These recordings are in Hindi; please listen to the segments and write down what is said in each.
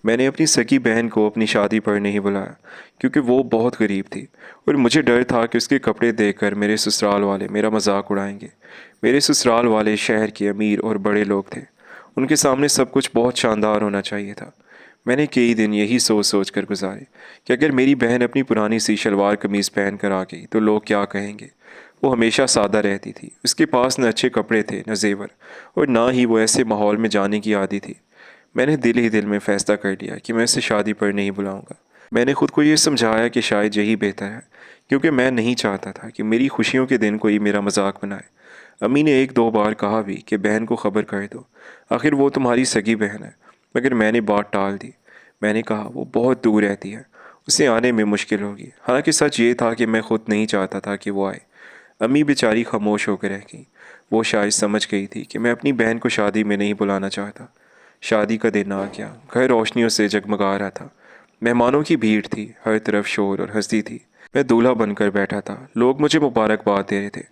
मैंने अपनी सगी बहन को अपनी शादी पर नहीं बुलाया क्योंकि वो बहुत गरीब थी और मुझे डर था कि उसके कपड़े देखकर मेरे ससुराल वाले मेरा मजाक उड़ाएंगे। मेरे ससुराल वाले शहर के अमीर और बड़े लोग थे। उनके सामने सब कुछ बहुत शानदार होना चाहिए था। मैंने कई दिन यही सोच सोच कर गुजारे कि अगर मेरी बहन अपनी पुरानी सी शलवार कमीज़ पहन कर आ गई तो लोग क्या कहेंगे। वो हमेशा सादा रहती थी, उसके पास न अच्छे कपड़े थे न जेवर, और ना ही वो ऐसे माहौल में जाने की आदी थी। मैंने दिल ही दिल में फैसला कर लिया कि मैं उसे शादी पर नहीं बुलाऊंगा। मैंने खुद को ये समझाया कि शायद यही बेहतर है, क्योंकि मैं नहीं चाहता था कि मेरी खुशियों के दिन कोई मेरा मजाक बनाए। अम्मी ने एक दो बार कहा भी कि बहन को खबर कर दो, आखिर वो तुम्हारी सगी बहन है, मगर मैंने बात टाल दी। मैंने कहा वो बहुत दूर रहती है, उसे आने में मुश्किल होगी। हालांकि सच ये था कि मैं खुद नहीं चाहता था कि वो आए। अम्मी बेचारी खामोश होकर रह गई। वो शायद समझ गई थी कि मैं अपनी बहन को शादी में नहीं बुलाना चाहता। शादी का दिन आ गया। घर रोशनियों से जगमगा रहा था। मेहमानों की भीड़ थी, हर तरफ शोर और हंसी थी। मैं दूल्हा बनकर बैठा था, लोग मुझे मुबारकबाद दे रहे थे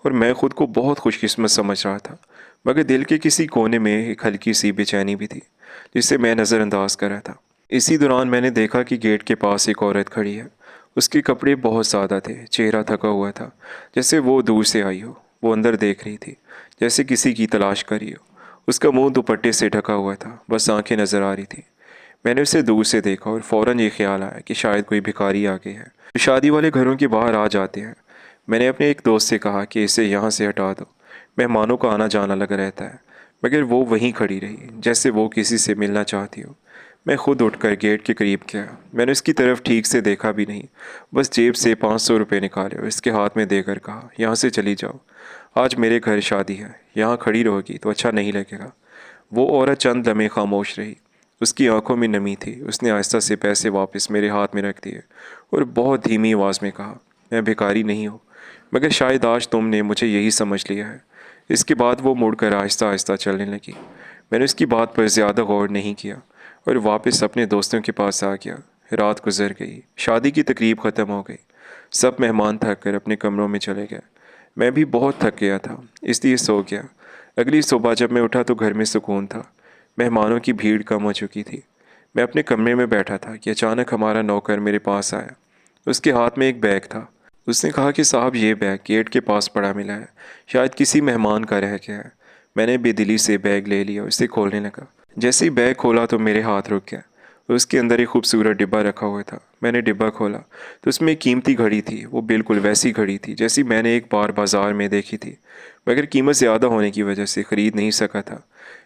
और मैं खुद को बहुत खुशकिस्मत समझ रहा था। मगर दिल के किसी कोने में एक हल्की सी बेचैनी भी थी, जिसे मैं नज़रअंदाज कर रहा था। इसी दौरान मैंने देखा कि गेट के पास एक औरत खड़ी है। उसके कपड़े बहुत सादा थे, चेहरा थका हुआ था, जैसे वो दूर से आई हो। वो अंदर देख रही थी, जैसे किसी की तलाश करी हो। उसका मुंह दुपट्टे से ढका हुआ था, बस आंखें नजर आ रही थी। मैंने उसे दूर से देखा और फौरन ये ख्याल आया कि शायद कोई भिखारी आ गया है, जो शादी वाले घरों के बाहर आ जाते हैं। मैंने अपने एक दोस्त से कहा कि इसे यहाँ से हटा दो, मेहमानों का आना जाना लगा रहता है। मगर वो वहीं खड़ी रही, जैसे वो किसी से मिलना चाहती हो। मैं खुद उठकर गेट के करीब गया। मैंने उसकी तरफ ठीक से देखा भी नहीं, बस जेब से 500 रुपये निकाले और इसके हाथ में देकर कहा, यहाँ से चली जाओ, आज मेरे घर शादी है, यहाँ खड़ी रहोगी तो अच्छा नहीं लगेगा। वो औरत चंद लम्हे खामोश रही। उसकी आंखों में नमी थी। उसने आहिस्ता से पैसे वापस मेरे हाथ में रख दिए और बहुत धीमी आवाज़ में कहा, मैं भिखारी नहीं हूँ, मगर शायद आज तुमने मुझे यही समझ लिया है। इसके बाद वो मुड़कर आहिस्ता आहिस्ता चलने लगी। मैंने उसकी बात पर ज़्यादा गौर नहीं किया और वापस अपने दोस्तों के पास आ गया। रात गुजर गई, शादी की तकरीब ख़त्म हो गई। सब मेहमान थक कर अपने कमरों में चले गए। मैं भी बहुत थक गया था, इसलिए सो गया। अगली सुबह जब मैं उठा तो घर में सुकून था। मेहमानों की भीड़ कम हो चुकी थी। मैं अपने कमरे में बैठा था कि अचानक हमारा नौकर मेरे पास आया। उसके हाथ में एक बैग था। उसने कहा कि साहब, ये बैग गेट के पास पड़ा मिला है, शायद किसी मेहमान का रह गया है। मैंने बेदिली से बैग ले लिया और इसे खोलने लगा। जैसे ही बैग खोला तो मेरे हाथ रुक गया। उसके अंदर एक खूबसूरत डिब्बा रखा हुआ था। मैंने डिब्बा खोला तो उसमें एक कीमती घड़ी थी। वो बिल्कुल वैसी घड़ी थी जैसी मैंने एक बार बाजार में देखी थी, मगर कीमत ज़्यादा होने की वजह से ख़रीद नहीं सका था।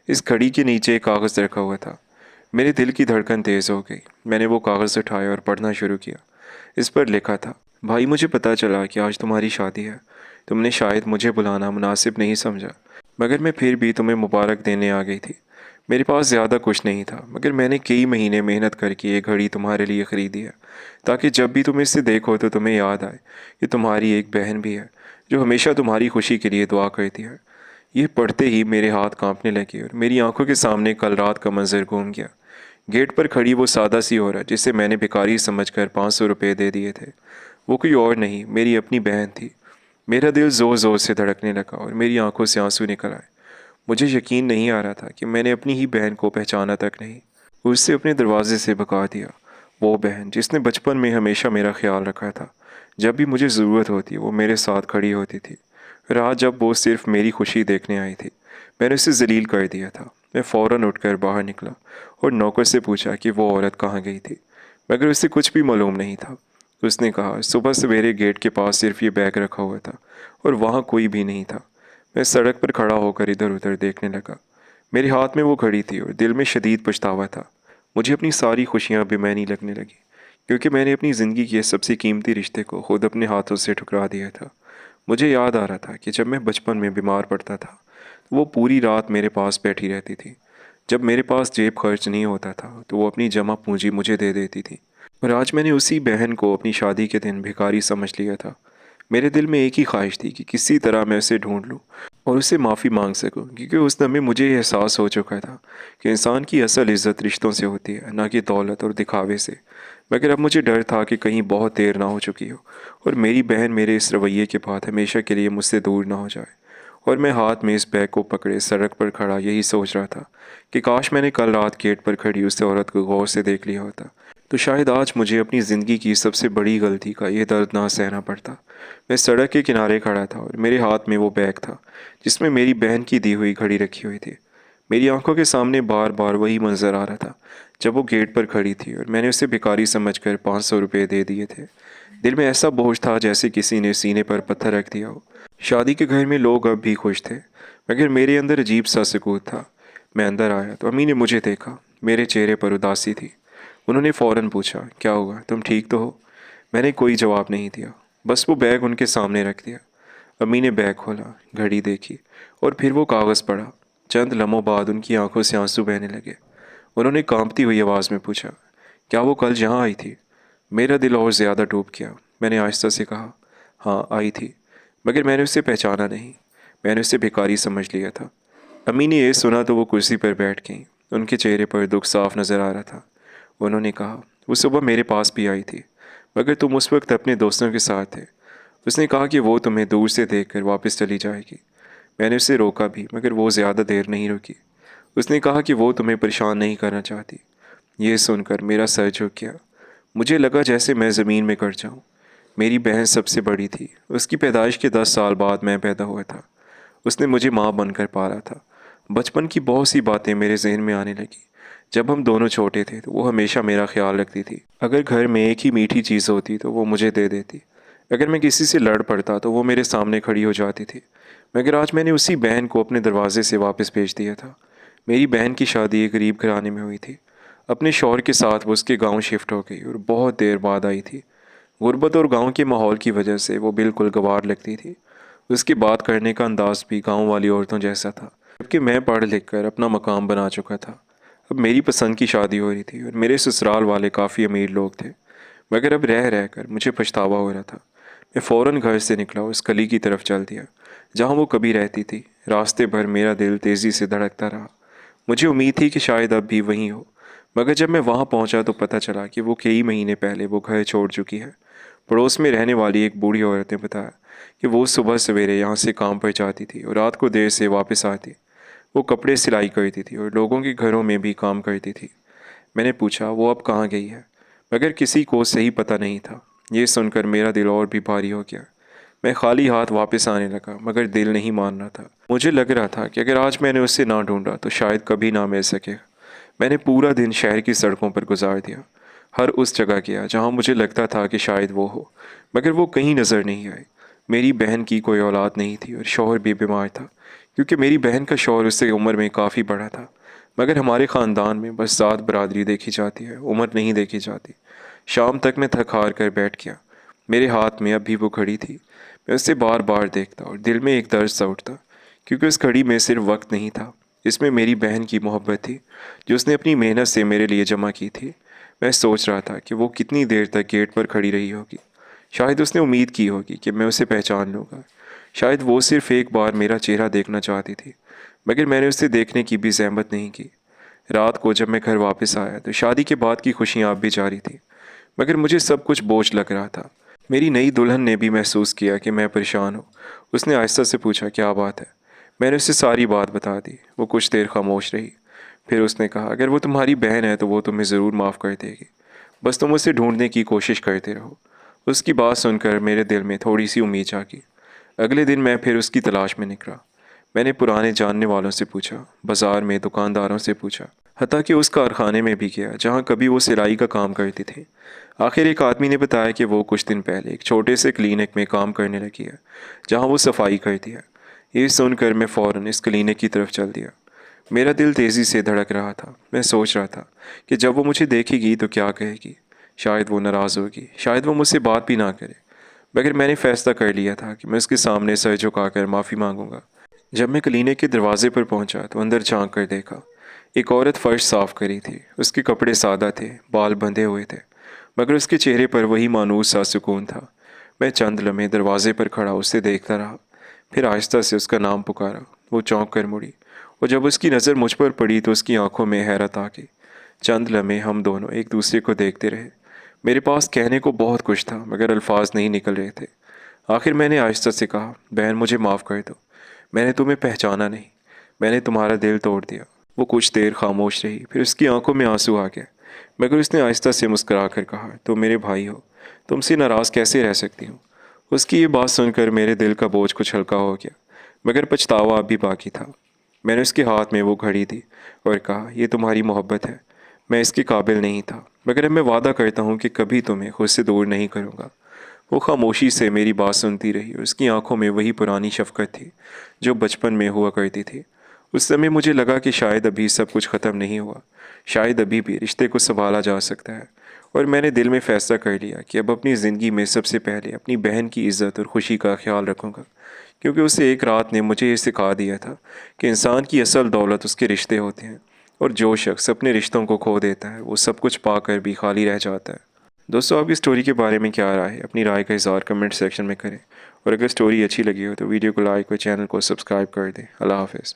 इस घड़ी के नीचे एक कागज़ रखा हुआ था। मेरे दिल की धड़कन तेज़ हो गई। मैंने वो कागज़ उठाया और पढ़ना शुरू किया। इस पर लिखा था, भाई, मुझे पता चला कि आज तुम्हारी शादी है। तुमने शायद मुझे बुलाना मुनासिब नहीं समझा, मगर मैं फिर भी तुम्हें मुबारक देने आ गई थी। मेरे पास ज़्यादा कुछ नहीं था, मगर मैंने कई महीने मेहनत करके ये घड़ी तुम्हारे लिए ख़रीदी है, ताकि जब भी तुम इसे देखो तो तुम्हें याद आए कि तुम्हारी एक बहन भी है, जो हमेशा तुम्हारी खुशी के लिए दुआ करती है। ये पढ़ते ही मेरे हाथ कांपने लगे और मेरी आंखों के सामने कल रात का मंजर घूम गया। गेट पर खड़ी वो सादा सी औरत जिसे मैंने भिखारी समझकर 500 रुपये दे दिए थे, वो कोई और नहीं, मेरी अपनी बहन थी। मेरा दिल ज़ोर ज़ोर से धड़कने लगा और मेरी आंखों से आंसू निकल आए। मुझे यकीन नहीं आ रहा था कि मैंने अपनी ही बहन को पहचाना तक नहीं। उससे अपने दरवाजे से भगा दिया। वो बहन जिसने बचपन में हमेशा मेरा ख्याल रखा था। जब भी मुझे ज़रूरत होती वो मेरे साथ खड़ी होती थी। और आज जब वो सिर्फ मेरी खुशी देखने आई थी, मैंने उसे जलील कर दिया था। मैं फ़ौरन उठकर बाहर निकला और नौकर से पूछा कि वो औरत कहाँ गई थी, मगर उसे कुछ भी मालूम नहीं था। उसने कहा, सुबह सवेरे गेट के पास सिर्फ ये बैग रखा हुआ था और वहाँ कोई भी नहीं था। मैं सड़क पर खड़ा होकर इधर उधर देखने लगा। मेरे हाथ में वो घड़ी थी और दिल में शदीद पछतावा था। मुझे अपनी सारी खुशियाँ बेमैनी लगने लगी, क्योंकि मैंने अपनी ज़िंदगी के सबसे कीमती रिश्ते को खुद अपने हाथों से ठुकरा दिया था। मुझे याद आ रहा था कि जब मैं बचपन में बीमार पड़ता था तो वो पूरी रात मेरे पास बैठी रहती थी। जब मेरे पास जेब खर्च नहीं होता था तो वो अपनी जमा पूंजी मुझे दे देती थी। और आज मैंने उसी बहन को अपनी शादी के दिन भिखारी समझ लिया था। मेरे दिल में एक ही ख्वाहिश थी कि किसी तरह मैं उसे ढूंढ लूँ और उससे माफ़ी मांग सकूं, क्योंकि उस दम में मुझे ये एहसास हो चुका था कि इंसान की असल इज़्ज़त रिश्तों से होती है, ना कि दौलत और दिखावे से। मगर अब मुझे डर था कि कहीं बहुत देर ना हो चुकी हो और मेरी बहन मेरे इस रवैये के बाद हमेशा के लिए मुझसे दूर ना हो जाए। और मैं हाथ में इस बैग को पकड़े सड़क पर खड़ा यही सोच रहा था कि काश मैंने कल रात गेट पर खड़ी उस औरत को गौर से देख लिया होता तो शायद आज मुझे अपनी ज़िंदगी की सबसे बड़ी गलती का ये दर्द ना सहना पड़ता। मैं सड़क के किनारे खड़ा था और मेरे हाथ में वो बैग था जिसमें मेरी बहन की दी हुई घड़ी रखी हुई थी। मेरी आंखों के सामने बार बार वही मंजर आ रहा था जब वो गेट पर खड़ी थी और मैंने उसे भिखारी समझकर 500 रुपये दे दिए थे। दिल में ऐसा बोझ था जैसे किसी ने सीने पर पत्थर रख दिया हो। शादी के घर में लोग अब भी खुश थे मगर मेरे अंदर अजीब सा सुकून था। मैं अंदर आया तो अम्मी ने मुझे देखा। मेरे चेहरे पर उदासी थी। उन्होंने फ़ौरन पूछा, क्या हुआ, तुम ठीक तो हो? मैंने कोई जवाब नहीं दिया, बस वो बैग उनके सामने रख दिया। अम्मी ने बैग खोला, घड़ी देखी और फिर वो कागज़ पढ़ा। चंद लम्हों बाद उनकी आंखों से आंसू बहने लगे। उन्होंने कांपती हुई आवाज़ में पूछा, क्या वो कल यहाँ आई थी? मेरा दिल और ज़्यादा डूब गया। मैंने आहिस्ता से कहा, हाँ आई थी, मगर मैंने उसे पहचाना नहीं। मैंने उसे भिखारी समझ लिया था। अम्मी ने यह सुना तो वो कुर्सी पर बैठ गईं। उनके चेहरे पर दुख साफ नज़र आ रहा था। उन्होंने कहा, वो सुबह मेरे पास भी आई थी, मगर तुम उस वक्त अपने दोस्तों के साथ थे। उसने कहा कि वो तुम्हें दूर से देखकर वापस चली जाएगी। मैंने उसे रोका भी, मगर वो ज़्यादा देर नहीं रुकी। उसने कहा कि वो तुम्हें परेशान नहीं करना चाहती। ये सुनकर मेरा सर झुक गया। मुझे लगा जैसे मैं ज़मीन में कट जाऊँ। मेरी बहन सबसे बड़ी थी। उसकी पैदाइश के 10 साल बाद मैं पैदा हुआ था। उसने मुझे माँ बनकर पाला था। बचपन की बहुत सी बातें मेरे जहन में आने लगी। जब हम दोनों छोटे थे तो वो हमेशा मेरा ख्याल रखती थी। अगर घर में एक ही मीठी चीज़ होती तो वो मुझे दे देती। अगर मैं किसी से लड़ पड़ता तो वो मेरे सामने खड़ी हो जाती थी। मगर आज मैंने उसी बहन को अपने दरवाजे से वापस भेज दिया था। मेरी बहन की शादी एक गरीब घराने में हुई थी। अपने शौहर के साथ वो उसके गांव शिफ्ट हो गई और बहुत देर बाद आई थी। गुर्बत और गांव के माहौल की वजह से वो बिल्कुल गंवार लगती थी। उसकी बात करने का अंदाज भी गांव वाली औरतों जैसा था। जबकि मैं पढ़ लिख कर अपना मकाम बना चुका था। अब मेरी पसंद की शादी हो रही थी और मेरे ससुराल वाले काफ़ी अमीर लोग थे। मगर अब रह रह कर मुझे पछतावा हो रहा था। मैं फ़ौरन घर से निकला और उस गली की तरफ चल दिया जहाँ वो कभी रहती थी। रास्ते भर मेरा दिल तेज़ी से धड़कता रहा। मुझे उम्मीद थी कि शायद अब भी वहीं हो। मगर जब मैं वहाँ पहुँचा तो पता चला कि वो कई महीने पहले वो घर छोड़ चुकी है। पड़ोस में रहने वाली एक बूढ़ी औरत ने बताया कि वो सुबह सवेरे यहाँ से काम पर जाती थी और रात को देर से वापस आती। वो कपड़े सिलाई करती थी और लोगों के घरों में भी काम करती थी। मैंने पूछा वो अब कहाँ गई है, मगर किसी को सही पता नहीं था। ये सुनकर मेरा दिल और भी भारी हो गया। मैं खाली हाथ वापस आने लगा, मगर दिल नहीं मान रहा था। मुझे लग रहा था कि अगर आज मैंने उससे ना ढूंढा तो शायद कभी ना मिल सकेगा। मैंने पूरा दिन शहर की सड़कों पर गुजार दिया। हर उस जगह गया जहाँ मुझे लगता था कि शायद वो हो, मगर वो कहीं नज़र नहीं आई। मेरी बहन की कोई औलाद नहीं थी और शौहर भी बीमार था, क्योंकि मेरी बहन का शौहर उससे उम्र में काफ़ी बड़ा था। मगर हमारे ख़ानदान में बस ज़ात बरादरी देखी जाती है, उम्र नहीं देखी जाती। शाम तक मैं थक हार कर बैठ गया। मेरे हाथ में अभी वो घड़ी थी। मैं उसे बार बार देखता और दिल में एक दर्द सा उठता, क्योंकि उस घड़ी में सिर्फ वक्त नहीं था, इसमें मेरी बहन की मोहब्बत थी जो उसने अपनी मेहनत से मेरे लिए जमा की थी। मैं सोच रहा था कि वो कितनी देर तक गेट पर खड़ी रही होगी। शायद उसने उम्मीद की होगी कि मैं उसे पहचान लूँगा। शायद वो सिर्फ एक बार मेरा चेहरा देखना चाहती थी, मगर मैंने उसे देखने की भी ज़हमत नहीं की। रात को जब मैं घर वापस आया तो शादी के बाद की खुशियाँ अब भी जारी थी, मगर मुझे सब कुछ बोझ लग रहा था। मेरी नई दुल्हन ने भी महसूस किया कि मैं परेशान हूँ। उसने आहिस्ता से पूछा, क्या बात है? मैंने उसे सारी बात बता दी। वो कुछ देर खामोश रही। फिर उसने कहा, अगर वो तुम्हारी बहन है तो वो तुम्हें ज़रूर माफ़ कर देगी। बस तुम उसे ढूंढने की कोशिश करते रहो। उसकी बात सुनकर मेरे दिल में थोड़ी सी उम्मीद जागी। अगले दिन मैं फिर उसकी तलाश में निकला। मैंने पुराने जानने वालों से पूछा, बाज़ार में दुकानदारों से पूछा, हत्ता कि उस कारखाने में भी गया जहाँ कभी वो सिलाई का काम करती थी। आखिर एक आदमी ने बताया कि वो कुछ दिन पहले एक छोटे से क्लिनिक में काम करने लगी है जहाँ वो सफाई करती है। ये सुनकर मैं फ़ौरन इस क्लिनिक की तरफ चल दिया। मेरा दिल तेज़ी से धड़क रहा था। मैं सोच रहा था कि जब वो मुझे देखेगी तो क्या कहेगी। शायद वो नाराज़ होगी, शायद वो मुझसे बात भी ना करे। मगर मैंने फ़ैसला कर लिया था कि मैं उसके सामने सर झुकाकर माफ़ी मांगूंगा। जब मैं क्लिनिक के दरवाजे पर पहुंचा तो अंदर झांक कर देखा। एक औरत फर्श साफ करी थी। उसके कपड़े सादा थे, बाल बंधे हुए थे, मगर उसके चेहरे पर वही मानूस सा सुकून था। मैं चंद लम्हे दरवाजे पर खड़ा उसे देखता रहा। फिर आहिस्ता से उसका नाम पुकारा। वो चौंक कर मुड़ी और जब उसकी नज़र मुझ पर पड़ी तो उसकी आंखों में हैरत आ गई। चंद लम्हे हम दोनों एक दूसरे को देखते रहे। मेरे पास कहने को बहुत कुछ था, मगर अल्फाज नहीं निकल रहे थे। आखिर मैंने आहिस्ता से कहा, बहन मुझे माफ़ कर दो। मैंने तुम्हें पहचाना नहीं, मैंने तुम्हारा दिल तोड़ दिया। वो कुछ देर खामोश रही, फिर उसकी आंखों में आंसू आ गया, मगर उसने आहिस्ता से मुस्कुरा कर कहा, तुम मेरे भाई हो, तुमसे नाराज़ कैसे रह सकती हूँ। उसकी ये बात सुनकर मेरे दिल का बोझ कुछ हल्का हो गया, मगर पछतावा अभी बाकी था। मैंने उसके हाथ में वो घड़ी दी और कहा, ये तुम्हारी मोहब्बत है, मैं इसके काबिल नहीं था, मगर अब मैं वादा करता हूँ कि कभी तुम्हें खुद से दूर नहीं करूँगा। वो खामोशी से मेरी बात सुनती रही। उसकी आंखों में वही पुरानी शफकत थी जो बचपन में हुआ करती थी। उस समय मुझे लगा कि शायद अभी सब कुछ ख़त्म नहीं हुआ, शायद अभी भी रिश्ते को संभाला जा सकता है। और मैंने दिल में फ़ैसला कर लिया कि अब अपनी ज़िंदगी में सबसे पहले अपनी बहन की इज़्ज़त और खुशी का ख्याल रखूँगा, क्योंकि उसे एक रात ने मुझे ये सिखा दिया था कि इंसान की असल दौलत उसके रिश्ते होते हैं, और जो शख्स अपने रिश्तों को खो देता है वो सब कुछ पाकर भी खाली रह जाता है। दोस्तों, आपकी स्टोरी के बारे में क्या राय है? अपनी राय का इज़हार कमेंट सेक्शन में करें, और अगर स्टोरी अच्छी लगी हो तो वीडियो को लाइक और चैनल को सब्सक्राइब कर दें। अल्लाह हाफ़िज़।